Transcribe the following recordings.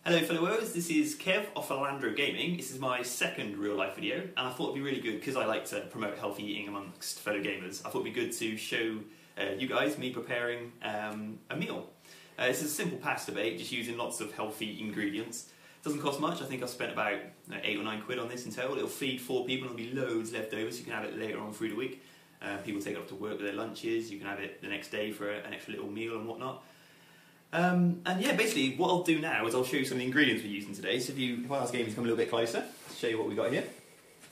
Hello fellow woes, this is Kev off of LandroeCooking. This is my second real life video and I thought it'd be really good because I like to promote healthy eating amongst fellow gamers. I thought it'd be good to show you guys me preparing a meal. This is a simple pasta bake, just using lots of healthy ingredients. Doesn't cost much. I think I've spent about 8 or 9 quid on this in total. It'll feed 4 people and there'll be loads left over so you can have it later on through the week. People take it off to work with their lunches, you can have it the next day for an extra little meal and whatnot. And yeah, basically what I'll do now is I'll show you some of the ingredients we're using today. So if I ask Amy to come a little bit closer, I'll show you what we've got here.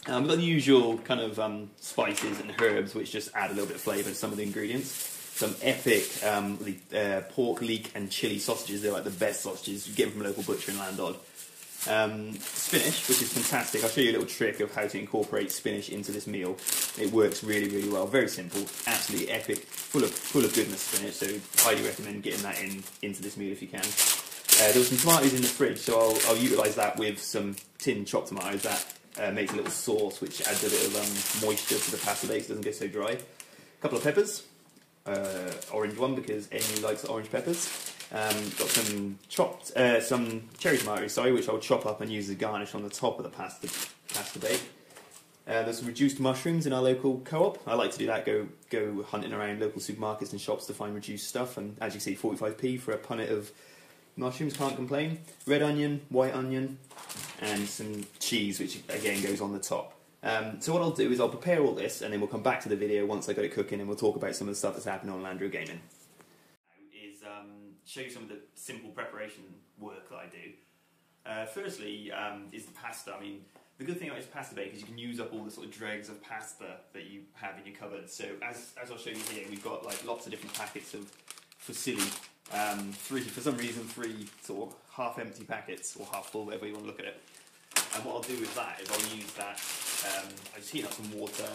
We've got the usual kind of spices and herbs which just add a little bit of flavour to some of the ingredients. Some epic pork, leek and chilli sausages. They're like the best sausages. You get them from a local butcher in Landod. Spinach, which is fantastic. I'll show you a little trick of how to incorporate spinach into this meal. It works really, really well. Very simple, absolutely epic, full of goodness spinach. So highly recommend getting that into this meal if you can. There were some tomatoes in the fridge, so I'll utilise that with some tin chopped tomatoes. That makes a little sauce which adds a bit of moisture to the pasta bake so it doesn't get so dry. A couple of peppers, orange one because Amy likes orange peppers. Got some some cherry tomatoes, which I'll chop up and use as a garnish on the top of the pasta bake. There's some reduced mushrooms in our local co-op. I like to do that, go hunting around local supermarkets and shops to find reduced stuff, and as you see, 45p for a punnet of mushrooms, can't complain. Red onion, white onion, and some cheese, which again goes on the top. So what I'll do is I'll prepare all this, and then we'll come back to the video once I got it cooking, and we'll talk about some of the stuff that's happening on LandroeCooking. Show you some of the simple preparation work that I do. Firstly, is the pasta. I mean, the good thing about this pasta bake is you can use up all the sort of dregs of pasta that you have in your cupboard. So as I'll show you here, we've got like lots of different packets of fusilli. For some reason, 3 sort of half-empty packets, or half-full, whatever you want to look at it. And what I'll do with that is I'll use that, I just heat up some water,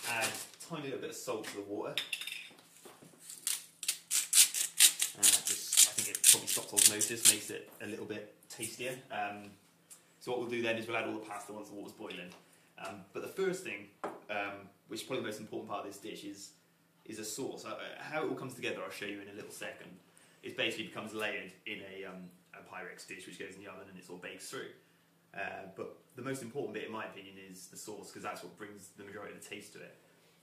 add a tiny little bit of salt to the water. I think it probably stops osmosis, makes it a little bit tastier. So what we'll do then is we'll add all the pasta once the water's boiling. But the first thing, which is probably the most important part of this dish, is a sauce. How it all comes together I'll show you in a little second. It basically becomes layered in a Pyrex dish which goes in the oven and it sort of bakes through. But the most important bit in my opinion is the sauce, because that's what brings the majority of the taste to it.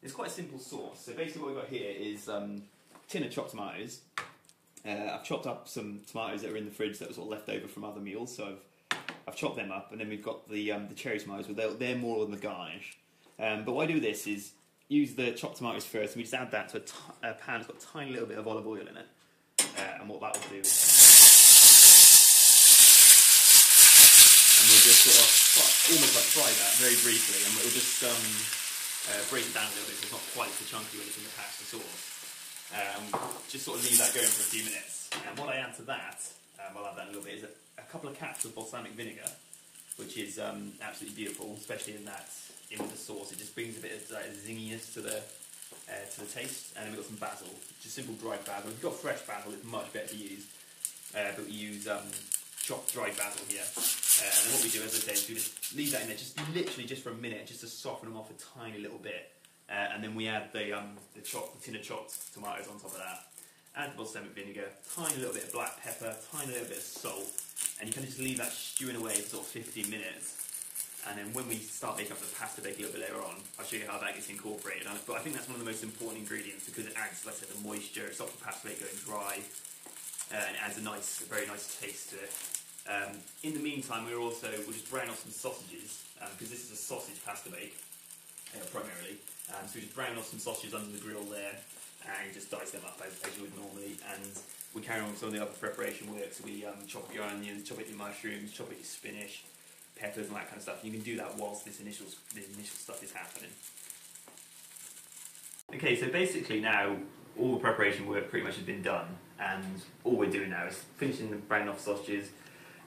It's quite a simple sauce. So basically what we've got here is a tin of chopped tomatoes. I've chopped up some tomatoes that are in the fridge that were sort of left over from other meals, so I've chopped them up, and then we've got the cherry tomatoes, but they're more on the garnish. But what I do with this is use the chopped tomatoes first, and we just add that to a pan that's got a tiny little bit of olive oil in it. And what that will do is, and we'll just sort of almost like fry that very briefly, and we'll just break it down a little bit so it's not quite so chunky when it's in the pasta sauce. Just sort of leave that going for a few minutes. And what I add to that, I'll add that in a little bit, is a couple of caps of balsamic vinegar, which is absolutely beautiful, especially in with the sauce. It just brings a bit of zinginess to the taste. And then we've got some basil, just simple dried basil. If you've got fresh basil, it's much better to use, but we use chopped dried basil here. And then what we do, as I say, is we just leave that in there, just literally just for a minute, just to soften them off a tiny little bit. And then we add the tin of chopped tomatoes on top of that. Add the balsamic vinegar, tiny little bit of black pepper, tiny little bit of salt, and you kind of just leave that stewing away for sort of 15 minutes. And then when we start making up the pasta bake a little bit later on, I'll show you how that gets incorporated. But I think that's one of the most important ingredients because it adds, like I said, the moisture, it stops the pasta bake going dry, and it adds a very nice taste to it. In the meantime, we'll just brown off some sausages because this is a sausage pasta bake primarily. So we just brown off some sausages under the grill there and just dice them up as you would normally, and we carry on with some of the other preparation work. So we chop up your onions, chop up your mushrooms, chop up your spinach, peppers and that kind of stuff. You can do that whilst this initial stuff is happening. Okay, so basically now all the preparation work pretty much has been done, and all we're doing now is finishing the browning off sausages.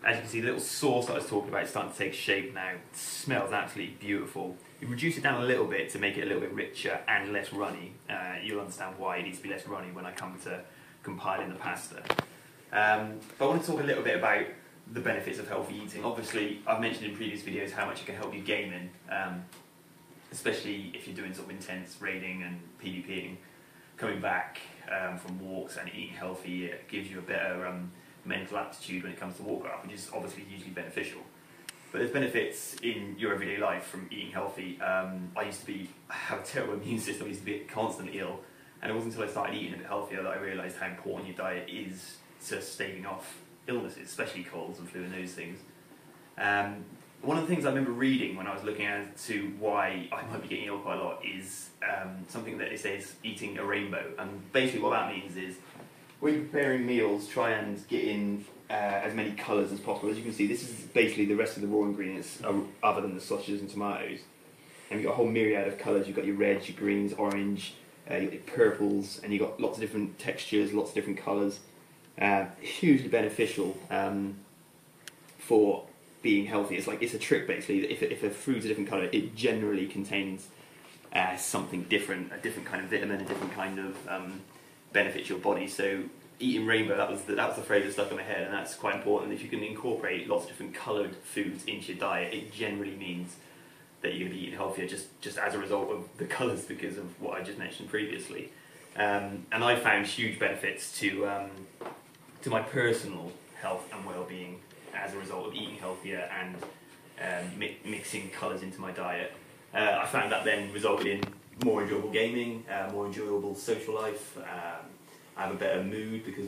As you can see, the little sauce that I was talking about is starting to take shape now. It smells absolutely beautiful. You reduce it down a little bit to make it a little bit richer and less runny. You'll understand why it needs to be less runny when I come to compiling the pasta. But I want to talk a little bit about the benefits of healthy eating. Obviously, I've mentioned in previous videos how much it can help you gaming, especially if you're doing sort of intense raiding and PvPing. Coming back from walks and eating healthy, it gives you a better mental aptitude when it comes to Warcraft, which is obviously hugely beneficial. But there's benefits in your everyday life from eating healthy. I used to have a terrible immune system. I used to be constantly ill, and it wasn't until I started eating a bit healthier that I realised how important your diet is to staving off illnesses, especially colds and flu and those things. One of the things I remember reading when I was looking into why I might be getting ill quite a lot is something that it says eating a rainbow. And basically what that means is when you're preparing meals, try and get in as many colours as possible. As you can see, this is basically the rest of the raw ingredients other than the sausages and tomatoes. And you've got a whole myriad of colours. You've got your reds, your greens, orange, you've got your purples, and you've got lots of different textures, lots of different colours. Hugely beneficial for being healthy. It's a trick basically. If a food's a different colour, it generally contains something different, a different kind of vitamin, a different kind of benefit to your body. So eating rainbow, that was the phrase that stuck in my head, and that's quite important. If you can incorporate lots of different coloured foods into your diet, it generally means that you're going to be eating healthier just as a result of the colours, because of what I just mentioned previously. And I found huge benefits to my personal health and well-being as a result of eating healthier and mixing colours into my diet. I found that then resulted in more enjoyable gaming, more enjoyable social life. I have a better mood because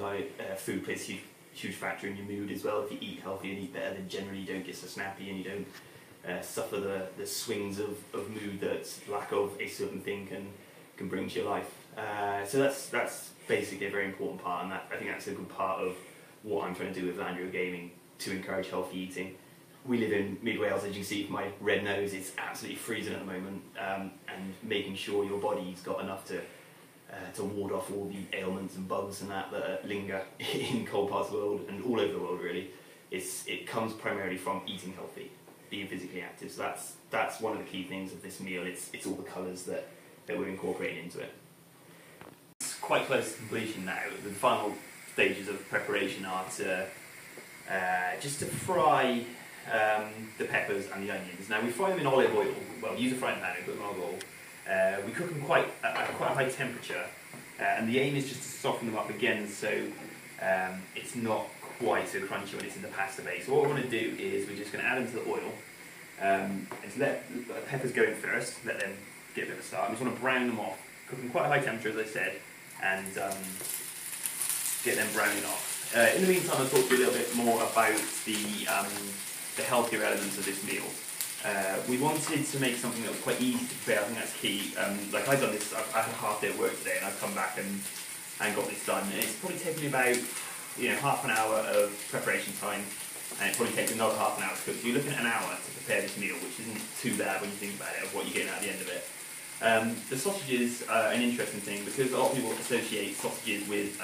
food plays a huge factor in your mood as well. If you eat healthy and eat better, then generally you don't get so snappy and you don't suffer the swings of mood that lack of a certain thing can bring to your life. So that's basically a very important part, and I think that's a good part of what I'm trying to do with Landro Gaming to encourage healthy eating. We live in mid Wales, as you can see from my red nose. It's absolutely freezing at the moment, and making sure your body's got enough to ward off all the ailments and bugs and that linger in cold parts of the world and all over the world really. It comes primarily from eating healthy, being physically active. So that's one of the key things of this meal. It's all the colours that we're incorporating into it. It's quite close to completion now. The final stages of preparation are just to fry the peppers and the onions. Now we fry them in olive oil. Well, use a frying pan and put them in olive oil. We cook them at quite a high temperature, and the aim is just to soften them up again so it's not quite so crunchy when it's in the pasta base. So what we're going to do is we're just going to add them to the oil and let the peppers go in first, let them get a bit of a start. We just want to brown them off, cook them quite a high temperature as I said, and get them browning off. In the meantime, I'll talk to you a little bit more about the healthier elements of this meal. We wanted to make something that was quite easy to prepare. I think that's key. Like I've done this, I had a half day of work today, and I've come back and got this done. And it's probably taken me about half an hour of preparation time, and it probably takes another half an hour to cook. So you're looking at an hour to prepare this meal, which isn't too bad when you think about it, of what you're getting at the end of it. The sausages are an interesting thing because a lot of people associate sausages with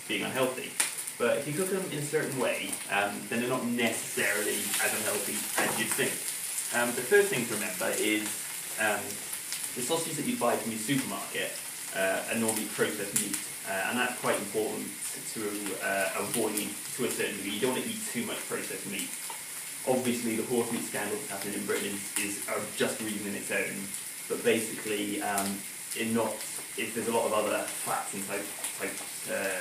being unhealthy. But if you cook them in a certain way, then they're not necessarily as unhealthy as you'd think. The first thing to remember is the sausages that you buy from your supermarket are normally processed meat, and that's quite important to avoid to a certain degree. You don't want to eat too much processed meat. Obviously, the horse meat scandal that's happening in Britain is just a reason in its own, but basically, there's a lot of other fats and type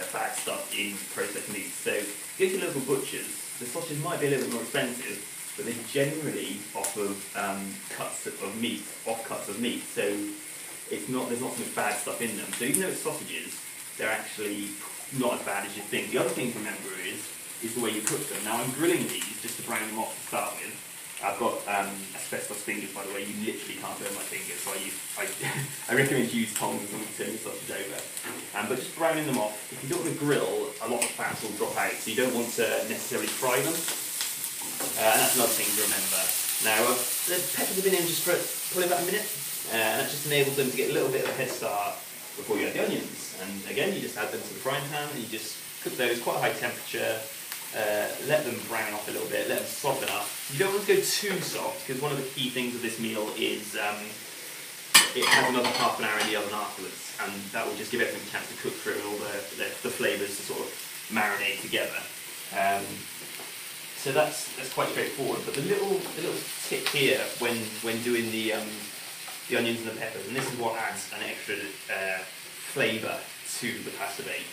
fat stuff in processed meat. So, if you go to local butchers, the sausages might be a little bit more expensive, but they generally offer offcuts of meat. So there's not so much bad stuff in them. So even though it's sausages, they're actually not as bad as you think. The other thing to remember is the way you cook them. Now I'm grilling these just to brown them off to start with. I've got asbestos fingers, by the way. You literally can't burn my fingers, so I recommend you use tongs or something to turn the sausage over. But just browning them off. If you do it on a grill, a lot of fats will drop out, so you don't want to necessarily fry them. And that's another thing to remember. Now, the peppers have been in just for probably about a minute, and that just enables them to get a little bit of a head start before you add the onions. And again, you just add them to the frying pan, and you just cook those quite a high temperature. Let them brown off a little bit, let them soften up. You don't want to go too soft, because one of the key things of this meal is it has another half an hour in the oven afterwards, and that will just give everything a chance to cook through and all the flavours to sort of marinate together. So that's quite straightforward. But the little tip here when doing the onions and the peppers, and this is what adds an extra flavour to the pasta bake.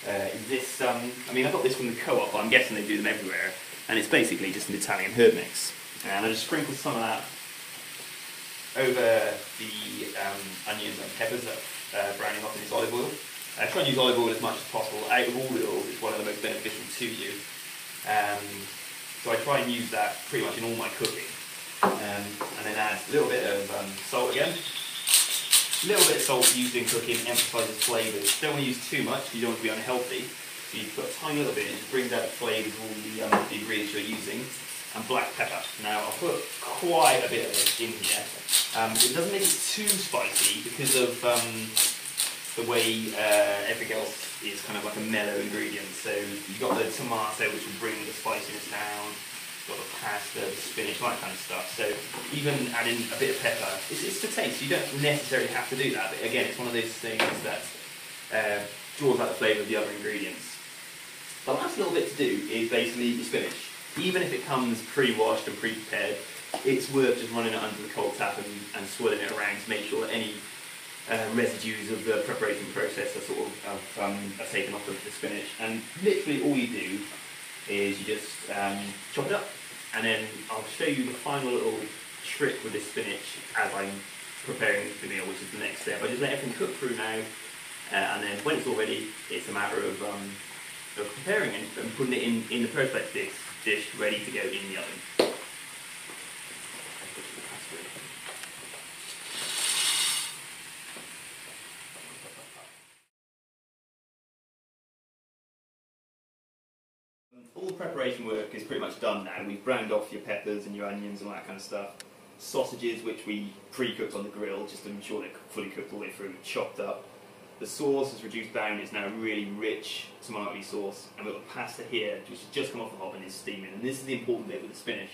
is this, I mean, I got this from the co-op, but I'm guessing they do them everywhere, and it's basically just an Italian herb mix. And I just sprinkle some of that over the onions and peppers that are browning up in this olive oil. Try and use olive oil as much as possible. Out of all oils, it's one of the most beneficial to you. So I try and use that pretty much in all my cooking. And then add a little bit of salt again. A little bit of salt used in cooking emphasises flavours. Don't want to use too much because you don't want to be unhealthy. So you put a tiny little bit and it brings out the flavours of all the ingredients you're using. And black pepper. Now I'll put quite a bit of it in here. It doesn't make it too spicy because of the way everything else is kind of like a mellow ingredient. So you've got the tomato which will bring the spiciness down. You've got the pasta, the spinach, all that kind of stuff. So even adding a bit of pepper, it's for taste. You don't necessarily have to do that, but again, it's one of those things that draws out the flavour of the other ingredients. The last little bit to do is basically the spinach. Even if it comes pre-washed and pre-prepared, it's worth just running it under the cold tap and swirling it around to make sure that any residues of the preparation process are sort of are taken off of the spinach. And literally all you do is you just chop it up, and then I'll show you the final little trick with this spinach as I'm preparing the meal, which is the next step. I just let everything cook through now, and then when it's all ready, it's a matter of preparing and putting it in the perfect dish ready to go in the oven. All the preparation work is pretty much done now. We've browned off your peppers and your onions and all that kind of stuff. Sausages, which we pre-cooked on the grill just to ensure they're fully cooked all the way through, chopped up. The sauce is reduced down, it's now a really rich tomato sauce, and we've got the pasta here, which has just come off the hob and is steaming. And this is the important bit with the spinach.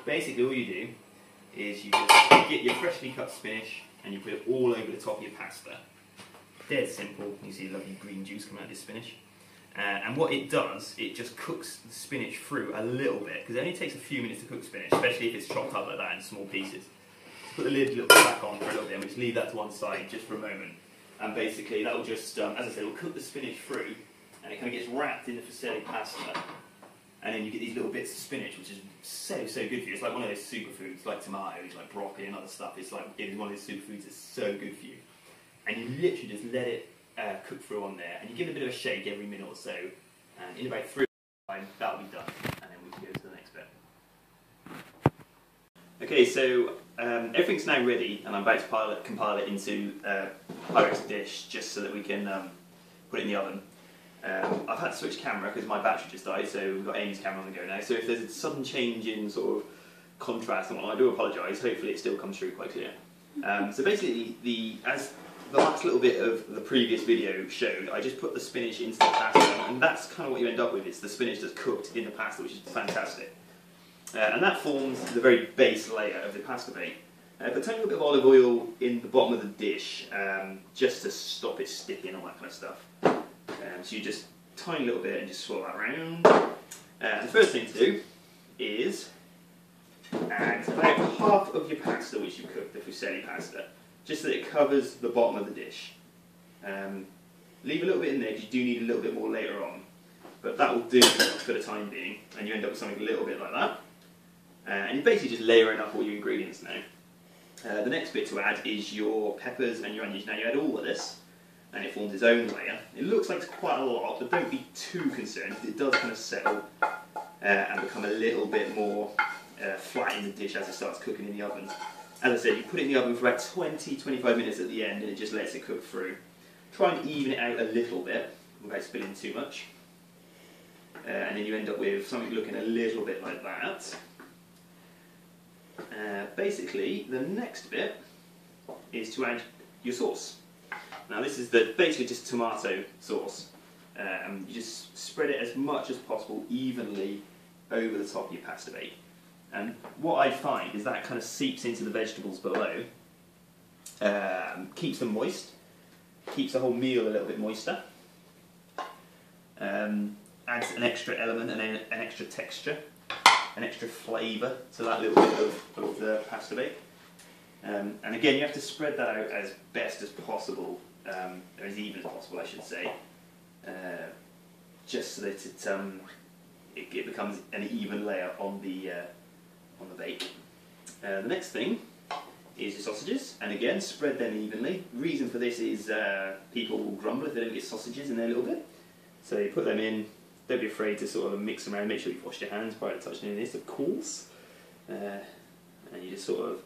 Basically all you do is you just get your freshly cut spinach and you put it all over the top of your pasta. Dead simple. You see lovely green juice coming out of this spinach. And what it does, it just cooks the spinach through a little bit, because it only takes a few minutes to cook spinach, especially if it's chopped up like that in small pieces. Put the lid a little back on for a little bit and we just leave that to one side just for a moment. And basically that will just, as I said, it will cook the spinach through, and it kind of gets wrapped in the fizzy pasta. And then you get these little bits of spinach, which is so good for you. It's like one of those superfoods, like tomatoes, like broccoli and other stuff. It's like it is one of those superfoods that's so good for you. And you literally just let it cook through on there, and you give it a bit of a shake every minute or so. And in about 3 minutes, that'll be done. And then we can go to the next bit. Okay, so everything's now ready, and I'm about to compile it into a Pyrex dish just so that we can put it in the oven. I've had to switch camera because my battery just died, so we've got Amy's camera on the go now. So if there's a sudden change in sort of contrast and whatnot, I do apologise. Hopefully it still comes through quite clear. So basically, as the last little bit of the previous video showed, I just put the spinach into the pasta, and that's kind of what you end up with. It's the spinach that's cooked in the pasta, which is fantastic. And that forms the very base layer of the pasta bake. But a tiny little bit of olive oil in the bottom of the dish, just to stop it sticking and all that kind of stuff. So you just tiny little bit and just swirl that around. And the first thing to do is add about half of your pasta which you cooked, the fusilli pasta, just so that it covers the bottom of the dish. Leave a little bit in there because you do need a little bit more later on, but that will do for the time being, and you end up with something a little bit like that. And you're basically just layering up all your ingredients now. The next bit to add is your peppers and your onions. Now you add all of this, and it forms its own layer. It looks like it's quite a lot, but don't be too concerned, because it does kind of settle and become a little bit more flat in the dish as it starts cooking in the oven. As I said, you put it in the oven for about 20-25 minutes at the end, and it just lets it cook through. Try and even it out a little bit without spilling too much. And then you end up with something looking a little bit like that. Basically, the next bit is to add your sauce. Now this is basically just tomato sauce. You just spread it as much as possible evenly over the top of your pasta bake. And what I find is that kind of seeps into the vegetables below, keeps them moist, keeps the whole meal a little bit moister, adds an extra element and an extra texture, an extra flavour to that little bit of the pasta bake. And again, you have to spread that out as best as possible, or as even as possible I should say. just so that it becomes an even layer on the bake. The next thing is your sausages, and again spread them evenly. Reason for this is people will grumble if they don't get sausages in there a little bit. So you put them in. Don't be afraid to sort of mix them around. Make sure you've washed your hands prior to touching any of this, of course. And you just sort of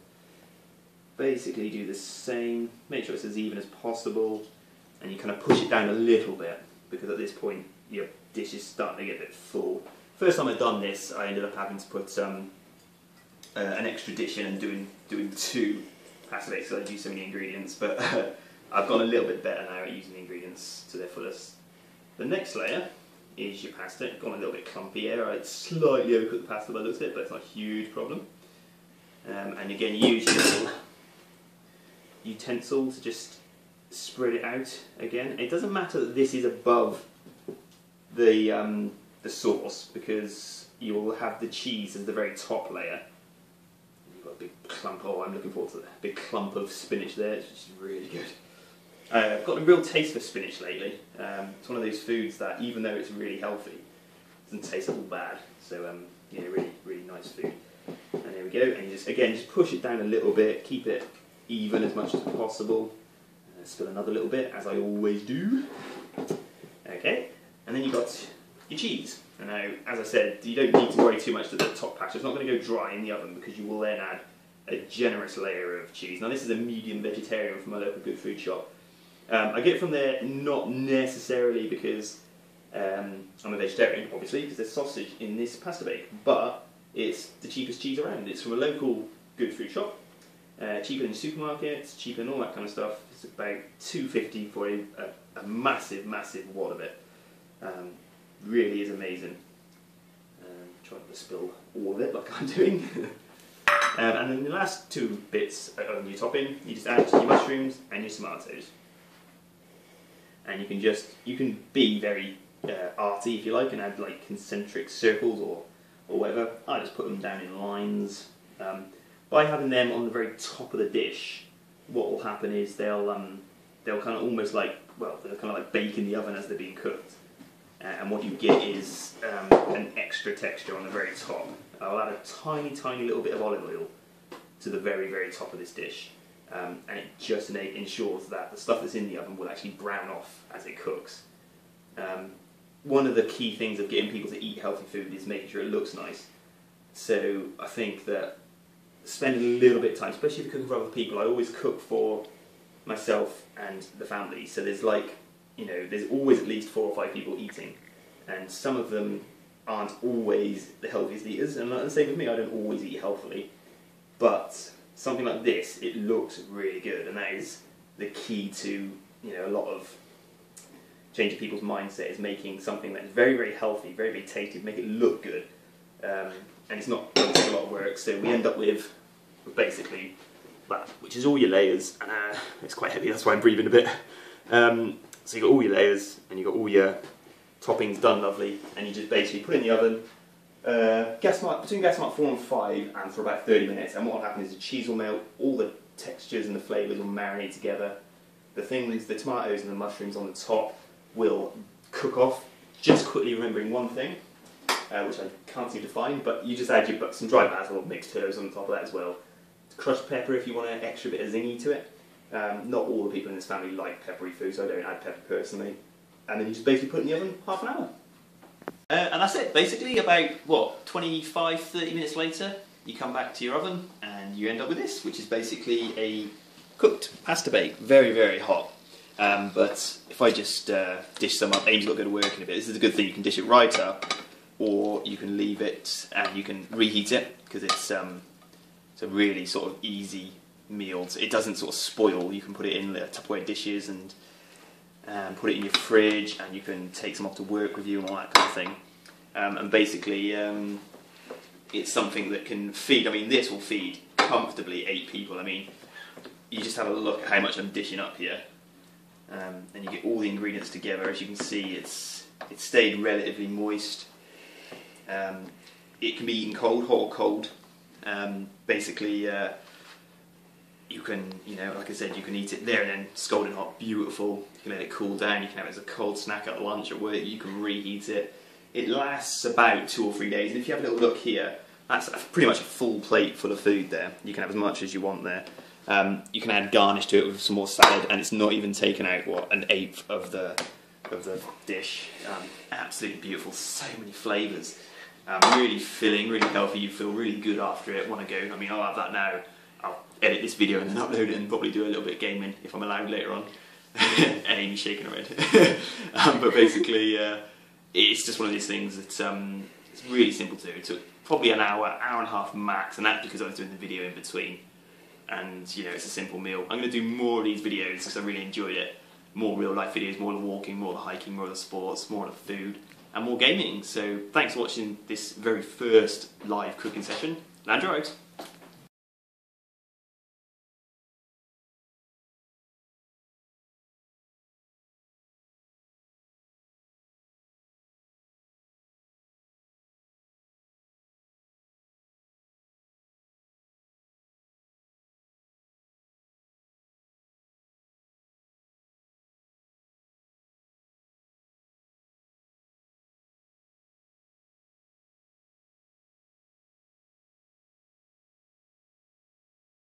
basically do the same. Make sure it's as even as possible, and you kind of push it down a little bit, because at this point your dish is starting to get a bit full. First time I'd done this, I ended up having to put an extra dish in and doing 2 pasta bakes because I used so many ingredients, but I've gone a little bit better now at using the ingredients to their fullest. The next layer is your pasta. It's gone a little bit clumpy here. I slightly overcooked the pasta by the looks of it, but it's not a huge problem. And again, use your little utensil to just spread it out again. It doesn't matter that this is above the sauce, because you will have the cheese as the very top layer. You've got a big clump. Oh, I'm looking forward to that big clump of spinach there. It's just really good. I've got a real taste for spinach lately. It's one of those foods that, even though it's really healthy, doesn't taste at all bad. So yeah, really, really nice food. And there we go. And you just push it down a little bit. Keep it even as much as possible. Spill another little bit, as I always do. Okay. And then you've got your cheese. And now, as I said, you don't need to worry too much that the top patch is not going to go dry in the oven, because you will then add a generous layer of cheese. Now, this is a medium vegetarian from my local good food shop. I get it from there not necessarily because I'm a vegetarian, obviously, because there's sausage in this pasta bake, but it's the cheapest cheese around. It's from a local good food shop, cheaper than supermarkets, cheaper than all that kind of stuff. It's about $2.50 for a massive, massive wad of it. Really is amazing. Try not to spill all of it like I'm doing. And then the last 2 bits on your topping, you just add your mushrooms and your tomatoes. And you can be very arty if you like, and add like concentric circles or whatever. I just put them down in lines. By having them on the very top of the dish, what will happen is they'll kind of almost like, well, they'll kind of like bake in the oven as they're being cooked. And what you get is an extra texture on the very top. I'll add a tiny, tiny little bit of olive oil to the very, very top of this dish. And it just ensures that the stuff that's in the oven will actually brown off as it cooks. One of the key things of getting people to eat healthy food is making sure it looks nice. So I think that spending a little bit of time, especially if you're cooking for other people, I always cook for myself and the family. So there's there's always at least 4 or 5 people eating, and some of them aren't always the healthiest eaters, and the same with me, I don't always eat healthily, but something like this, it looks really good, and that is the key to a lot of changing people's mindset, is making something that is very, very healthy, very, very tasty, make it look good, and it's not going to take a lot of work. So we end up with basically that, which is all your layers, and it's quite heavy, that's why I'm breathing a bit. So you've got all your layers, and you've got all your toppings done lovely, and you just basically put it in the oven, between gas mark 4 and 5, and for about 30 minutes, and what will happen is the cheese will melt, all the textures and the flavours will marinate together, the tomatoes and the mushrooms on the top will cook off, just quickly remembering one thing, which I can't seem to find, but you just add some dry basil, mixed herbs on the top of that as well, crushed pepper if you want an extra bit of zingy to it. Not all the people in this family like peppery food, so I don't add pepper personally. And then you just basically put it in the oven half an hour. And that's it. Basically, about, 25-30 minutes later, you come back to your oven and you end up with this, which is basically a cooked pasta bake. Very, very hot. But if I just dish some up, Amy's got to go to work in a bit. This is a good thing. You can dish it right up, or you can leave it and you can reheat it, because it's a really sort of easy meal. It doesn't sort of spoil. You can put it in the Tupperware dishes and put it in your fridge, and you can take some off to work with you and all that kind of thing. And basically, it's something that can feed. I mean, this will feed comfortably 8 people. I mean, you just have a look at how much I'm dishing up here, and you get all the ingredients together. As you can see, it's stayed relatively moist. It can be eaten cold, hot or cold. Basically, you can, like I said, you can eat it there and then, scalding hot, beautiful. You can let it cool down, you can have it as a cold snack at lunch at work, you can reheat it. It lasts about 2 or 3 days, and if you have a little look here, that's pretty much a full plate full of food there. You can have as much as you want there. You can add garnish to it with some more salad, and it's not even taken out, what, 1/8 of the dish. Absolutely beautiful, so many flavours. Really filling, really healthy, you feel really good after it, want to go. I mean, I'll have that now. I'll edit this video and then upload it and probably do a little bit of gaming if I'm allowed later on. And Amy's shaking her head. But basically, it's just one of these things that it's really simple to do. It took probably an hour, hour and a half max, and that's because I was doing the video in between. And it's a simple meal. I'm going to do more of these videos because I really enjoyed it. More real life videos, more of the walking, more of the hiking, more of the sports, more of the food, and more gaming. So thanks for watching this very first live cooking session. Landro out.